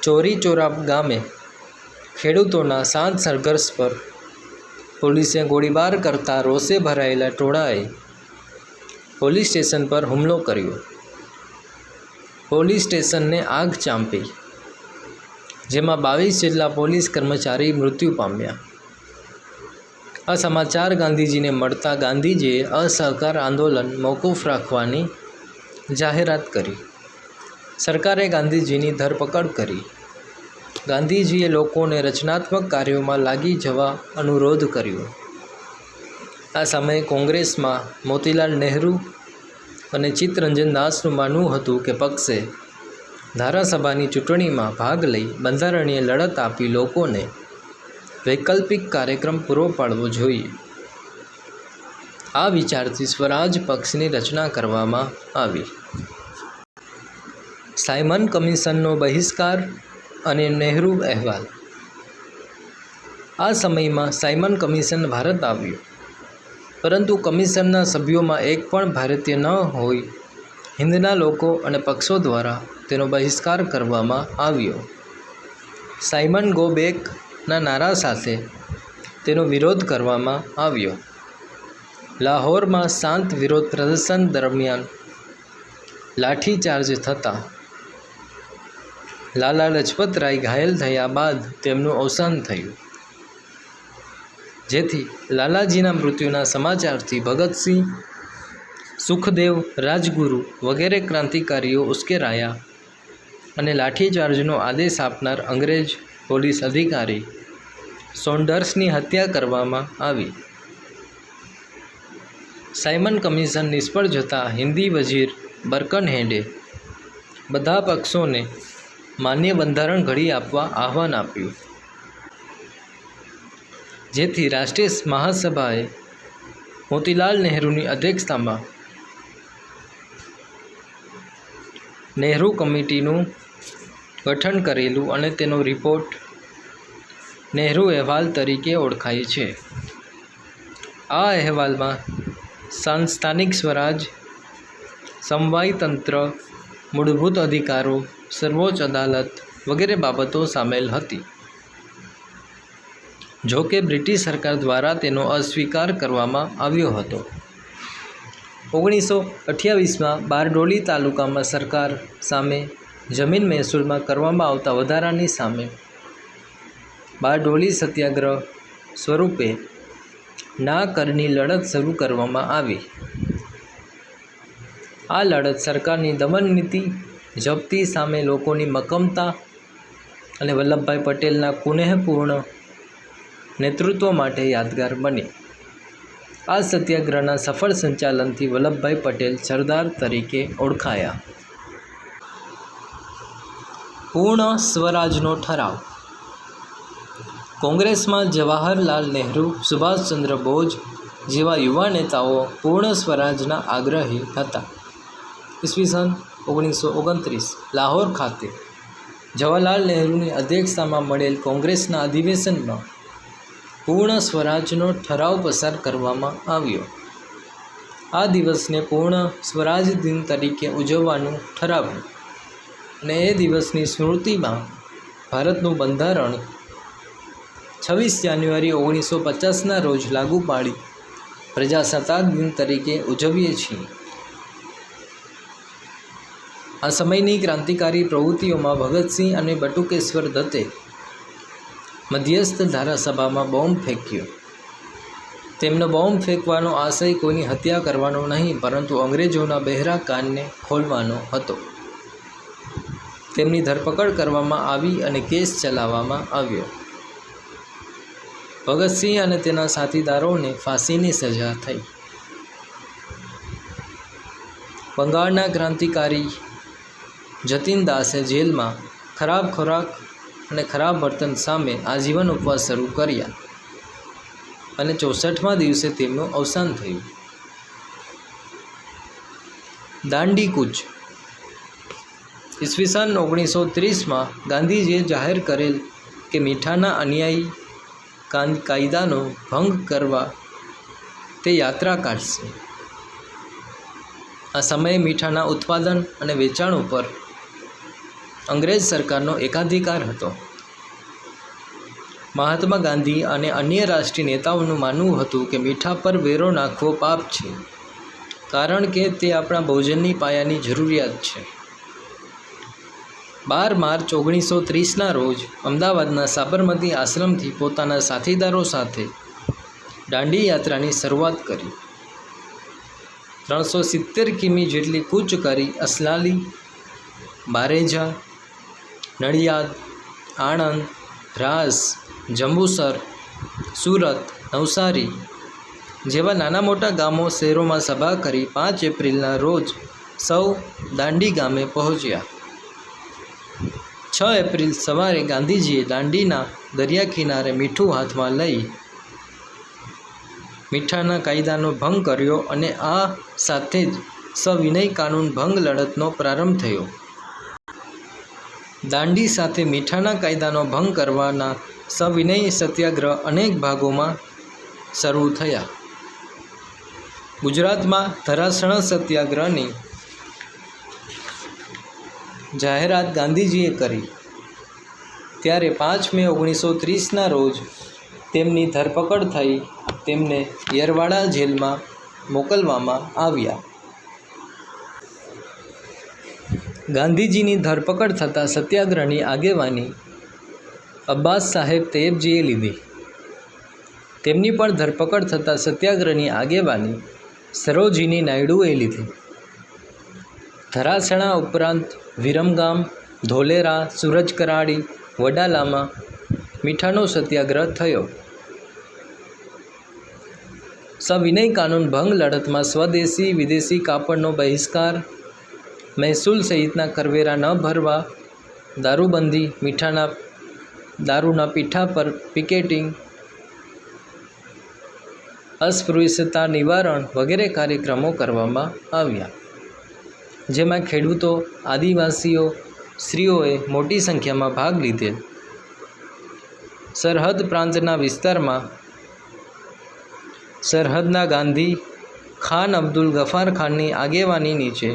ચોરી ચોરા ગામે ખેડૂતોના શાંત સંઘર્ષ પર પોલીસે ગોળીબાર કરતા રોષે ભરાયેલા ટોળાએ પોલીસ સ્ટેશન પર હુમલો કર્યો. પોલીસ સ્ટેશનને આગ ચાંપી, જેમાં 22 જેટલા પોલીસ કર્મચારી મૃત્યુ પામ્યા. આ સમાચાર ગાંધીજીને મળતા ગાંધીજીએ અસહકાર આંદોલન મોકૂફ રાખવાની જાહેરાત કરી. સરકારે ગાંધીજીની ધરપકડ કરી. ગાંધીજીએ લોકોને રચનાત્મક કાર્યોમાં લાગી જવા અનુરોધ કર્યો. આ સમયે કોંગ્રેસમાં મોતીલાલ નહેરુ અને ચિત્તરંજન દાસનું માનવું હતું કે પક્ષે ધારાસભાની ચૂંટણીમાં ભાગ લઈ બંધારણીય લડત આપી લોકોને વૈકલ્પિક કાર્યક્રમ પૂરો પાડવો જોઈએ. આ વિચારથી સ્વરાજ પક્ષની રચના કરવામાં આવી. સાયમન કમિશનનો બહિષ્કાર અને નહેરુ અહેવાલ. આ સમયમાં સાયમન કમિશન ભારત આવ્યું, પરંતુ કમિશનના સભ્યોમાં એક પણ ભારતીય ન હોય હિંદના લોકો અને પક્ષો દ્વારા તેનો બહિષ્કાર કરવામાં આવ્યો. સાયમન ગો બેકના નારા સાથે તેનો વિરોધ કરવામાં આવ્યો. લાહોરમાં શાંત વિરોધ પ્રદર્શન દરમિયાન લાઠીચાર્જ થતાં લાલા લજપતરાય ઘાયલ થયા બાદ તેમનું અવસાન થયું, જેથી લાલાજીના મૃત્યુના સમાચારથી ભગતસિંહ, સુખદેવ, રાજગુરુ વગેરે ક્રાંતિકારીઓ ઉશ્કેરાયા અને લાઠીચાર્જનો આદેશ આપનાર અંગ્રેજ પોલીસ અધિકારી સોન્ડર્સની હત્યા કરવામાં આવી. સાયમન કમિશન નિષ્ફળ જતાં હિન્દી વજીર બર્કનહેડે બધા પક્ષોને માન્ય બંધારણ ઘડી આપવા આહ્વાન આપ્યું, જેથી રાષ્ટ્રીય મહાસભાએ મોતીલાલ નહેરુની અધ્યક્ષતામાં નહેરુ કમિટીનું ગઠન કરેલું અને તેનો રિપોર્ટ નહેરુ અહેવાલ તરીકે ઓળખાય છે. આ અહેવાલમાં સ્થાનિક સ્વરાજ, સમવાય તંત્ર, મૂળભૂત અધિકારો, સર્વોચ્ચ અદાલત વગેરે બાબતો સામેલ હતી. જો કે બ્રિટિશ સરકાર દ્વારા તેનો અસ્વીકાર કરવામાં આવ્યો હતો. 1928માં બારડોલી તાલુકામાં સરકાર સામે જમીન મહેસૂલમાં કરવામાં આવતા વધારાની સામે બારડોલી સત્યાગ્રહ સ્વરૂપે ના કરની લડત શરૂ કરવામાં આવી. આ લડત સરકારની દમન નીતિ, જપ્તી સામે લોકોની મક્કમતા અને વલ્લભભાઈ પટેલના કુનેહપૂર્ણ નેતૃત્વ માટે યાદગાર બની. આ સત્યાગ્રહના સફળ સંચાલનથી વલ્લભભાઈ પટેલ સરદાર તરીકે ઓળખાયા. પૂર્ણ સ્વરાજનો ઠરાવ. કોંગ્રેસમાં જવાહરલાલ નહેરુ, સુભાષચંદ્ર બોઝ જેવા યુવા નેતાઓ પૂર્ણ સ્વરાજના આગ્રહી હતા. ઈસવીસન 1929 લાહોર ખાતે જવાહરલાલ નહેરુની અધ્યક્ષતામાં મળેલ કોંગ્રેસના અધિવેશનમાં પૂર્ણ સ્વરાજનો ઠરાવ પસાર કરવામાં આવ્યો. આ દિવસને પૂર્ણ સ્વરાજ દિન તરીકે ઉજવવાનું ઠરાવ્યું અને એ દિવસની સ્મૃતિમાં ભારતનું બંધારણ 26 જાન્યુઆરી 1950ના રોજ લાગુ પાડી પ્રજાસત્તાક દિન તરીકે ઉજવીએ છીએ. આ સમયની ક્રાંતિકારી પ્રવૃત્તિઓમાં ભગતસિંહ અને બટુકેશ્વર દત્તે મધ્યસ્થ ધારાસભામાં બોમ્બ ફેંક્યો. તેમનો બોમ્બ ફેંકવાનો આશય કોઈની હત્યા કરવાનો નહીં, પરંતુ અંગ્રેજોના બહેરા કાનને ખોલવાનો હતો. તેમની ધરપકડ કરવામાં આવી અને કેસ ચલાવવામાં આવ્યો. ભગતસિંહ અને તેના સાથીદારોને ફાંસીની સજા થઈ. બંગાળના ક્રાંતિકારી જતીન દાસે જેલમાં ખરાબ ખોરાક અને ખરાબ વર્તન સામે આજીવન ઉપવાસ શરૂ કર્યા અને 64મા દિવસે તેમનું અવસાન થયું. દાંડી કૂચ. ઈસવીસન 1930માં ગાંધીજીએ જાહેર કરેલ કે મીઠાના અન્યાયી કાયદાનો ભંગ કરવા તે યાત્રા કાઢશે. આ સમયે મીઠાના ઉત્પાદન અને વેચાણ ઉપર અંગ્રેજ સરકારનો એકાધિકાર હતો. મહાત્મા ગાંધી અને અન્ય રાષ્ટ્રીય નેતાઓનું માનવું હતું કે મીઠા પર વેરો નાખવો પાપ છે, કારણ કે તે આપણા ભોજનની પાયાની જરૂરિયાત છે. 12 માર્ચ 1930ના રોજ અમદાવાદના સાબરમતી આશ્રમથી પોતાના સાથીદારો સાથે દાંડી યાત્રાની શરૂઆત કરી. 370 કિમી જેટલી કૂચ કરી અસલાલી, બારેજા, નડિયાદ, આણંદ, રાસ, જંબુસર, સુરત, નવસારી જેવા નાના મોટા ગામો શહેરોમાં સભા કરી 5 એપ્રિલના રોજ સૌ દાંડી ગામે પહોંચ્યા. 6 એપ્રિલ સવારે ગાંધીજીએ દાંડીના દરિયા કિનારે મીઠું હાથમાં લઈ મીઠાના કાયદાનો ભંગ કર્યો અને આ સાથે જ સવિનય કાનૂન ભંગ લડતનો પ્રારંભ થયો. દાંડી સાથે મીઠાના કાયદાનો ભંગ કરવાના સવિનય સત્યાગ્રહ અનેક ભાગોમાં શરૂ થયા. ગુજરાતમાં ધરાસણા સત્યાગ્રહની જાહેરાત ગાંધીજીએ કરી ત્યારે 5 મે 1930ના રોજ તેમની ધરપકડ થઈ તેમને યરવાડા જેલમાં મોકલવામાં આવ્યા. ગાંધીજીની ધરપકડ થતાં સત્યાગ્રહની આગેવાની અબ્બાસ સાહેબ તૈયબજીએ લીધી. તેમની પણ ધરપકડ થતાં સત્યાગ્રહની આગેવાની સરોજિની નાયડુએ લીધી. ધરાસણા ઉપરાંત વિરમગામ, ધોલેરા, સૂરજકરાડી, વડાલામાં મીઠાનો સત્યાગ્રહ થયો. સવિનય કાનૂન ભંગ લડતમાં સ્વદેશી વિદેશી કાપડનો બહિષ્કાર, મહેસૂલ સહિતના કરવેરા ન ભરવા, દારૂબંધી, મીઠાના દારૂના પીઠા પર પિકેટિંગ, અસ્પૃશ્યતા નિવારણ વગેરે કાર્યક્રમો કરવામાં આવ્યા, જેમાં ખેડૂતો, આદિવાસીઓ, સ્ત્રીઓએ મોટી સંખ્યામાં ભાગ લીધેલ. સરહદ પ્રાંતના વિસ્તારમાં સરહદના ગાંધી ખાન અબ્દુલ ગફાર ખાનની આગેવાની નીચે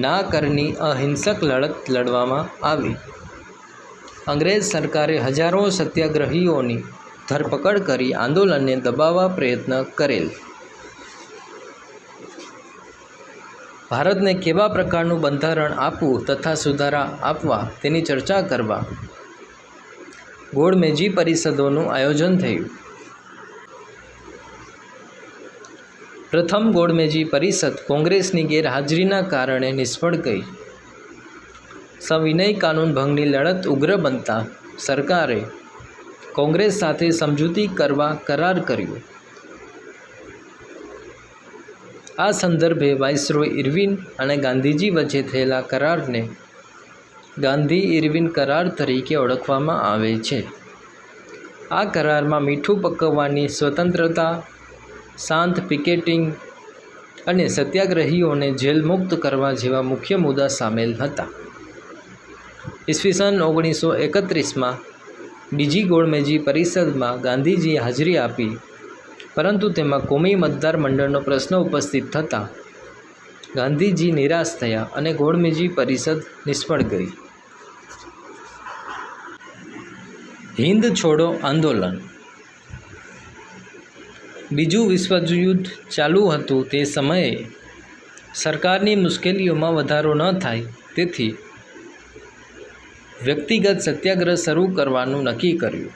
ના કરની અહિંસક લડત લડવામાં આવી. અંગ્રેજ સરકારે હજારો સત્યાગ્રહીઓની ધરપકડ કરી આંદોલનને દબાવવા પ્રયત્ન કરેલ. ભારતને કેવા પ્રકારનું બંધારણ આપવું તથા સુધારા આપવા તેની ચર્ચા કરવા ગોળમેજી પરિષદોનું આયોજન થયું. પ્રથમ ગોળમેજી પરિષદ કોંગ્રેસની ગેરહાજરીના કારણે નિષ્ફળ ગઈ. સવિનય કાનૂન ભંગની લડત ઉગ્ર બનતા સરકારે કોંગ્રેસ સાથે સમજૂતી કરવા કરાર કર્યો. આ સંદર્ભે વાઇસરોય ઇરવિન અને ગાંધીજી વચ્ચે થયેલા કરારને ગાંધી ઇરવિન કરાર તરીકે ઓળખવામાં આવે છે. આ કરારમાં મીઠું પકવવાની સ્વતંત્રતા, શાંત પિકેટિંગ અને સત્યાગ્રહીઓને જેલ મુક્ત કરવા જેવા મુખ્ય મુદ્દા સામેલ હતા. ઈસવીસન 1931માં બીજી ગોળમેજી પરિષદમાં ગાંધીજીએ હાજરી આપી, પરંતુ તેમાં કોમી મતદાર મંડળનો પ્રશ્ન ઉપસ્થિત થતાં ગાંધીજી નિરાશ થયા અને ગોળમેજી પરિષદ નિષ્ફળ ગઈ. હિંદ છોડો આંદોલન. બીજું વિશ્વયુદ્ધ ચાલુ હતું તે સમયે સરકારની મુશ્કેલીઓમાં વધારો ન થાય તેથી વ્યક્તિગત સત્યાગ્રહ શરૂ કરવાનું નક્કી કર્યું.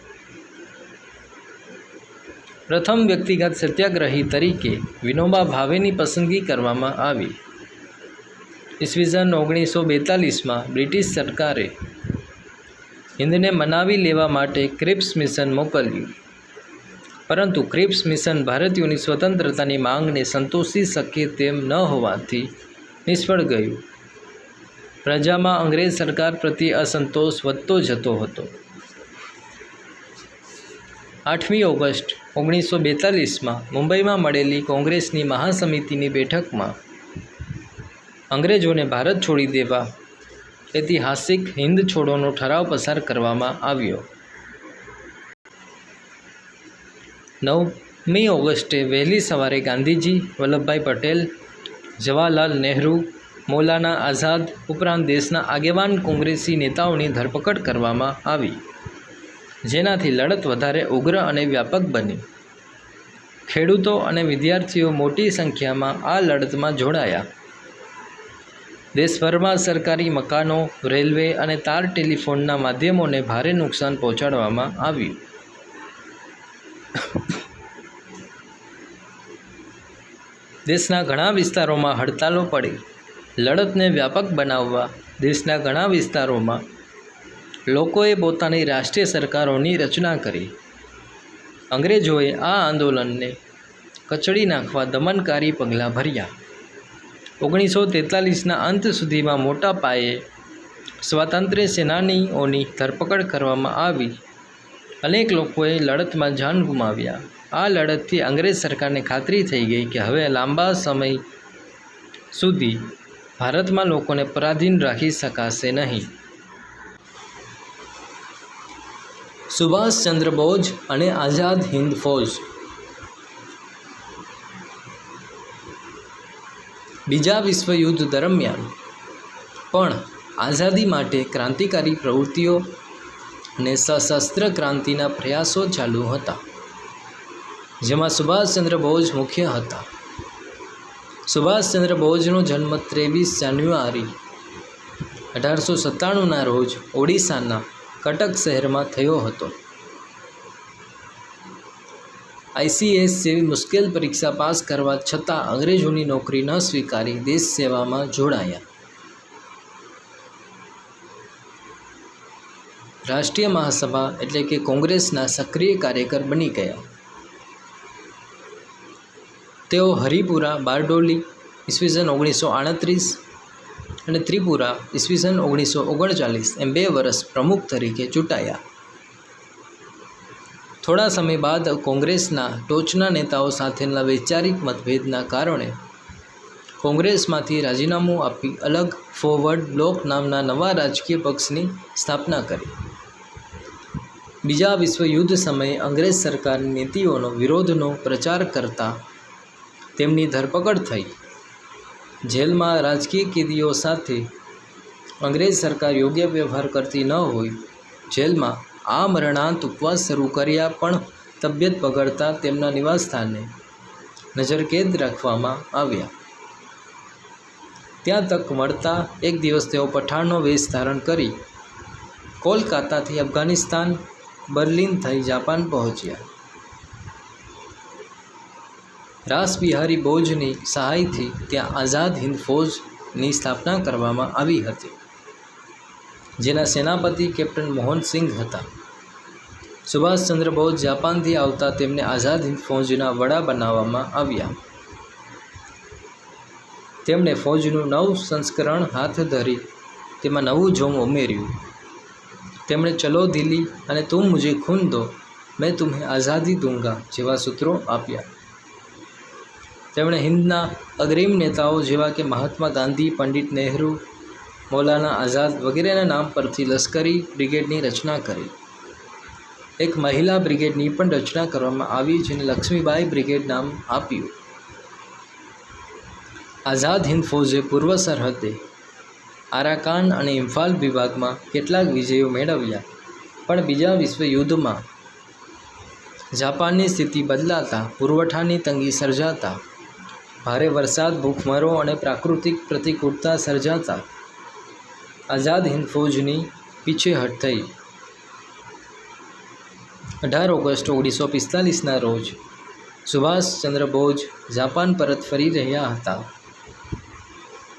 પ્રથમ વ્યક્તિગત સત્યાગ્રહી તરીકે વિનોબા ભાવેની પસંદગી કરવામાં આવી. ઈસવીસન 1942માં બ્રિટિશ સરકારે હિંદને મનાવી લેવા માટે ક્રિપ્સ મિશન મોકલ્યું, પરંતુ ક્રિપ્સ મિશન ભારતીયોની સ્વતંત્રતાની માંગને સંતોષી શકે તેમ ન હોવાથી નિષ્ફળ ગયું. પ્રજામાં અંગ્રેજ સરકાર પ્રત્યે અસંતોષ વધતો જતો હતો. 8મી ઓગસ્ટ 1942માં મુંબઈમાં મળેલી કોંગ્રેસની મહાસમિતિની બેઠકમાં અંગ્રેજોને ભારત છોડી દેવા ઐતિહાસિક હિંદ છોડોનો ઠરાવ પસાર કરવામાં આવ્યો. 9મી ઓગસ્ટે વહેલી સવારે ગાંધીજી, વલ્લભભાઈ પટેલ, જવાહરલાલ નહેરુ, મૌલાના આઝાદ ઉપરાંત દેશના આગેવાન કોંગ્રેસી નેતાઓની ધરપકડ કરવામાં આવી, જેનાથી લડત વધારે ઉગ્ર અને વ્યાપક બની. ખેડૂતો અને વિદ્યાર્થીઓ મોટી સંખ્યામાં આ લડતમાં જોડાયા. દેશભરમાં સરકારી મકાનો, રેલવે અને તાર ટેલિફોનના માધ્યમોને ભારે નુકસાન પહોંચાડવામાં આવ્યું. દેશના ઘણા વિસ્તારોમાં હડતાલો પડી. લડતને વ્યાપક બનાવવા દેશના ઘણા વિસ્તારોમાં લોકોએ પોતાની રાષ્ટ્રીય સરકારોની રચના કરી. અંગ્રેજોએ આ આંદોલનને કચડી નાખવા દમનકારી પગલાં ભર્યા. 1943ના અંત સુધીમાં મોટા પાયે સ્વાતંત્ર્ય સેનાનીઓની ધરપકડ કરવામાં આવી. અનેક લોકોએ લડતમાં જાન ગુમાવ્યા. આ લડતથી અંગ્રેજ સરકારને ખાતરી થઈ ગઈ કે હવે લાંબા સમય સુધી ભારતમાં લોકોને પરાધીન રાખી શકાશે નહીં. સુભાષચંદ્ર બોઝ અને આઝાદ હિંદ ફૌજ. બીજા વિશ્વયુદ્ધ દરમિયાન પણ આઝાદી માટે ક્રાંતિકારી પ્રવૃત્તિઓ અને સશસ્ત્ર ક્રાંતિના પ્રયાસો ચાલુ હતા, જેમાં સુભાષચંદ્ર બોઝ મુખ્ય હતા. સુભાષચંદ્ર બોઝનો જન્મ 23 જાન્યુઆરી 1897ના રોજ ઓડિશાના કટક શહેરમાં થયો હતો. ICS જેવી મુશ્કેલ પરીક્ષા પાસ કરવા છતાં અંગ્રેજોની નોકરી ન સ્વીકારી દેશ સેવામાં જોડાયા. રાષ્ટ્રીય મહાસભા એટલે કે કોંગ્રેસના સક્રિય કાર્યકર બની ગયા. તેઓ હરિપુરા, બારડોલી ઈસવીસન 1938 અને ત્રિપુરા ઈસવીસન 1939 એમ 2 વર્ષ પ્રમુખ તરીકે ચૂંટાયા. થોડા સમય બાદ કોંગ્રેસના ટોચના નેતાઓ સાથેના વૈચારિક મતભેદના કારણે કોંગ્રેસમાંથી રાજીનામું આપી અલગ ફોરવર્ડ બ્લોક નામના નવા રાજકીય પક્ષની સ્થાપના કરી. બીજા વિશ્વયુદ્ધ સમયે અંગ્રેજ સરકારની નીતિઓનો વિરોધનો પ્રચાર કરતા તેમની ધરપકડ થઈ. જેલમાં રાજકીય કેદીઓ સાથે અંગ્રેજ સરકાર યોગ્ય વ્યવહાર કરતી ન હોય. જેલમાં આમરણાંત ઉપવાસ શરૂ કર્યા, પણ તબિયત બગડતા તેમના નિવાસસ્થાને નજરકેદ રાખવામાં આવ્યા. ત્યાં તક મળતા એક દિવસ તેઓ પઠાણનો વેશ ધારણ કરી કોલકાતાથી અફઘાનિસ્તાન, બર્લિન થઈ જાપાન પહોંચ્યા. રાસબિહારી બોઝની સહાયથી ત્યાં આઝાદ હિંદ ફૌજની સ્થાપના કરવામાં આવી હતી, જેના સેનાપતિ કેપ્ટન મોહનસિંઘ હતા. સુભાષચંદ્ર બોઝ જાપાનથી આવતા તેમને આઝાદ હિંદ ફૌજના વડા બનાવવામાં આવ્યા. તેમણે ફૌજનું નવું સંસ્કરણ હાથ ધરી તેમાં નવું જોમ ઉમેર્યું. તેમણે ચલો દિલ્હી અને તુમ મુझे ખૂન દો, મેં તુમ્हें આઝાદી દૂંગા જેવા સૂત્રો આપ્યા. તેમણે હિંદના અગ્રીમ નેતાઓ જેવા કે મહાત્મા ગાંધી, પંડિત નહેરુ, મૌલાના આઝાદ વગેરેના નામ પરથી લશ્કરી બ્રિગેડની રચના કરી. એક મહિલા બ્રિગેડની પણ રચના કરવામાં આવી, જેને લક્ષ્મીબાઈ બ્રિગેડ નામ આપ્યું. આઝાદ હિંદ ફૌજે પૂર્વ સરહદે આરાકાન અને ઇમ્ફાલ વિભાગમાં કેટલાક વિજયો મેળવ્યા, પણ બીજા વિશ્વયુદ્ધમાં જાપાનની સ્થિતિ બદલાતા પુરવઠાની તંગી સર્જાતા, ભારે વરસાદ, ભૂખમરો અને પ્રાકૃતિક પ્રતિકૂળતા સર્જાતા આઝાદ હિંદ ફૌજની પીછેહટ થઈ. 18 ઓગસ્ટ 1945ના રોજ સુભાષચંદ્ર બોઝ જાપાન પરત ફરી રહ્યા હતા,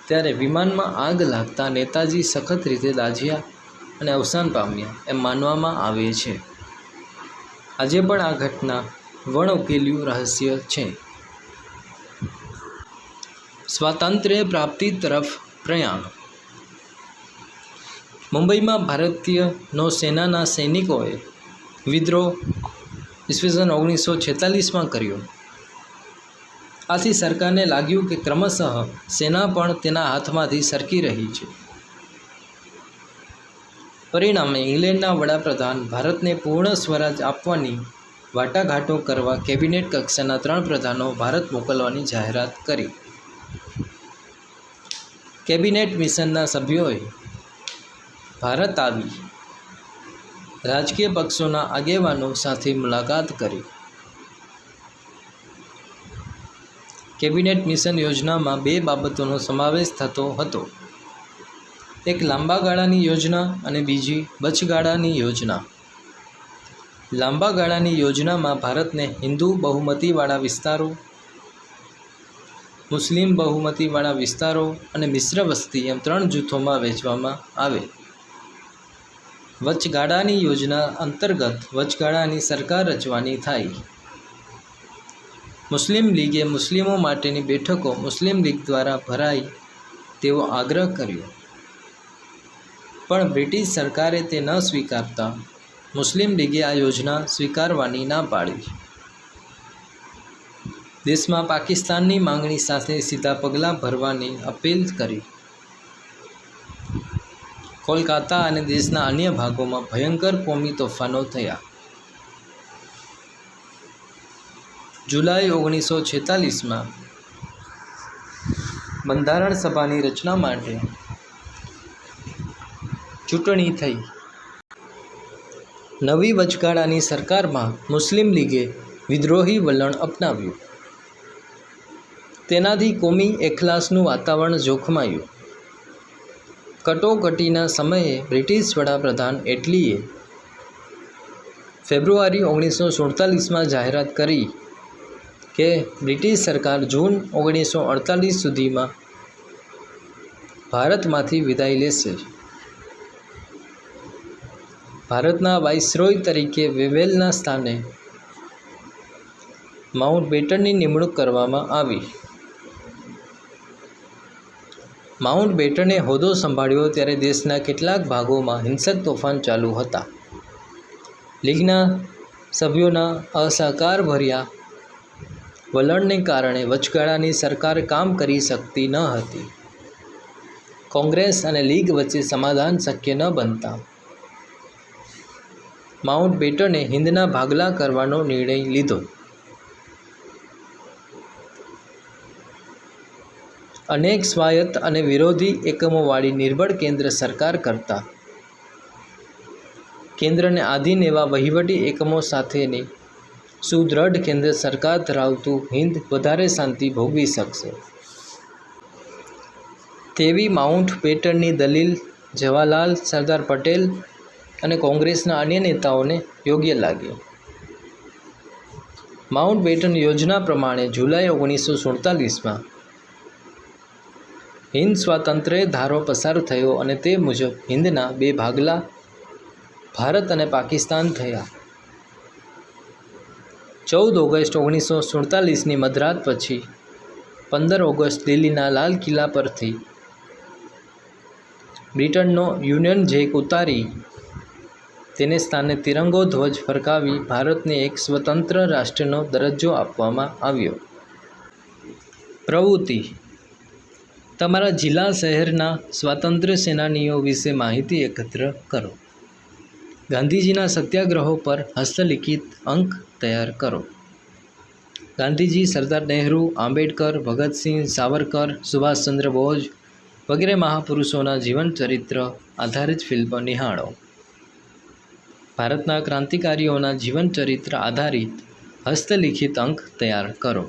ત્યારે વિમાનમાં આગ લાગતા નેતાજી સખત રીતે દાઝ્યા અને અવસાન પામ્યા એમ માનવામાં આવે છે. આજે પણ આ ઘટના વણઉકેલ્યું રહસ્ય છે. સ્વાતંત્ર્ય પ્રાપ્તિ તરફ પ્રયાણ. મુંબઈમાં ભારતીય નૌસેનાના સૈનિકોએ વિદ્રોહ ઈસવીસન 1946માં કર્યો. આથી સરકારને લાગ્યું કે ક્રમશઃ સેના પણ તેના હાથમાંથી સરકી રહી છે. પરિણામે ઇંગ્લેન્ડના વડાપ્રધાન ભારતને પૂર્ણ સ્વરાજ આપવાની વાટાઘાટો કરવા કેબિનેટ કક્ષાના 3 પ્રધાનો ભારત મોકલવાની જાહેરાત કરી. કેબિનેટ મિશનના સભ્યોએ ભારત આવી રાજકીય પક્ષોના આગેવાનો સાથે મુલાકાત કરી. કેબિનેટ મિશન યોજનામાં 2 બાબતોનો સમાવેશ થતો હતો. એક લાંબા ગાળાની યોજના અને બીજી વચગાળાની યોજના. લાંબા ગાળાની યોજનામાં ભારતને હિન્દુ બહુમતીવાળા વિસ્તારો, મુસ્લિમ બહુમતીવાળા વિસ્તારો અને મિશ્ર વસ્તી એમ 3 જૂથોમાં વહેંચવામાં આવે. વચગાળાની યોજના અંતર્ગત વચગાળાની સરકાર રચવાની થાય. મુસ્લિમ લીગે મુસ્લિમો માટેની બેઠકો મુસ્લિમ લીગ દ્વારા ભરાય તેવો આગ્રહ કર્યો, પણ બ્રિટિશ સરકારે તે ન સ્વીકારતા મુસ્લિમ લીગે આ યોજના સ્વીકારવાની ના પાડી. દેશમાં પાકિસ્તાનની માંગણી સાથે સીધા પગલાં ભરવાની અપીલ કરી. કોલકાતા અને દેશના અન્ય ભાગોમાં ભયંકર કોમી તોફાનો થયા. જુલાઈ 1946માં બંધારણ સભાની રચના માટે ચૂંટણી થઈ. નવી વચગાળાની સરકારમાં મુસ્લિમ લીગે વિદ્રોહી વલણ અપનાવ્યું. તેનાથી કોમી એખલાસનું વાતાવરણ જોખમાયું. કટોકટીના સમયે બ્રિટિશ વડાપ્રધાન એટલીએ ફેબ્રુઆરી 1947માં જાહેરાત કરી કે બ્રિટિશ સરકાર જૂન 1948 સુધીમાં ભારતમાંથી વિદાય લેશે. ભારતના વાઇસરોય તરીકે વેવેલના સ્થાને માઉન્ટ બેટનની નિમણૂક કરવામાં આવી. માઉન્ટ બેટને હોદ્દો સંભાળ્યો ત્યારે દેશના કેટલાક ભાગોમાં હિંસક તોફાન ચાલુ હતા. લીગના સભ્યોના અસહકારભર્યા વલણને કારણે વચગાળાની સરકાર કામ કરી શકતી ન હતી. કોંગ્રેસ અને લીગ વચ્ચે સમાધાન શક્ય ન બનતા માઉન્ટ બેટને હિંદના ભાગલા કરવાનો નિર્ણય લીધો. અનેક સ્વાયત્ત અને વિરોધી એકમોવાળી નિર્બળ કેન્દ્ર સરકાર કરતાં કેન્દ્રને આધીન એવા વહીવટી એકમો સાથેની સુદૃઢ કેન્દ્ર સરકાર ધરાવતું હિંદ વધારે શાંતિ ભોગવી શકશે તેવી માઉન્ટ બેટનની દલીલ જવાહરલાલ, સરદાર પટેલ અને કોંગ્રેસના અન્ય નેતાઓને યોગ્ય લાગી. માઉન્ટ બેટન યોજના પ્રમાણે જુલાઈ 1947માં હિંદ સ્વાતંત્ર્ય ધારો પસાર થયો અને તે મુજબ હિંદના 2 ભાગલા ભારત અને પાકિસ્તાન થયા. 14 ઓગસ્ટ 1947ની મધરાત પછી 15 ઓગસ્ટ દિલ્હીના લાલ કિલ્લા પરથી બ્રિટનનો યુનિયન જેક ઉતારી તેને સ્થાને તિરંગો ધ્વજ ફરકાવી ભારતને એક સ્વતંત્ર રાષ્ટ્રનો દરજ્જો આપવામાં આવ્યો. પ્રવૃત્તિ: તમારા જિલ્લા શહેરના સ્વાતંત્ર્ય સેનાનીઓ વિશે માહિતી એકત્ર કરો. ગાંધીજીના સત્યાગ્રહો પર હસ્તલિખિત અંક તૈયાર કરો. ગાંધીજી, સરદાર નહેરુ, આંબેડકર, ભગતસિંહ, સાવરકર, સુભાષચંદ્ર બોઝ વગેરે મહાપુરુષોના જીવન ચરિત્ર આધારિત ફિલ્મ નિહાળો. ભારતના ક્રાંતિકારીઓના જીવન ચરિત્ર આધારિત હસ્તલિખિત અંક તૈયાર કરો.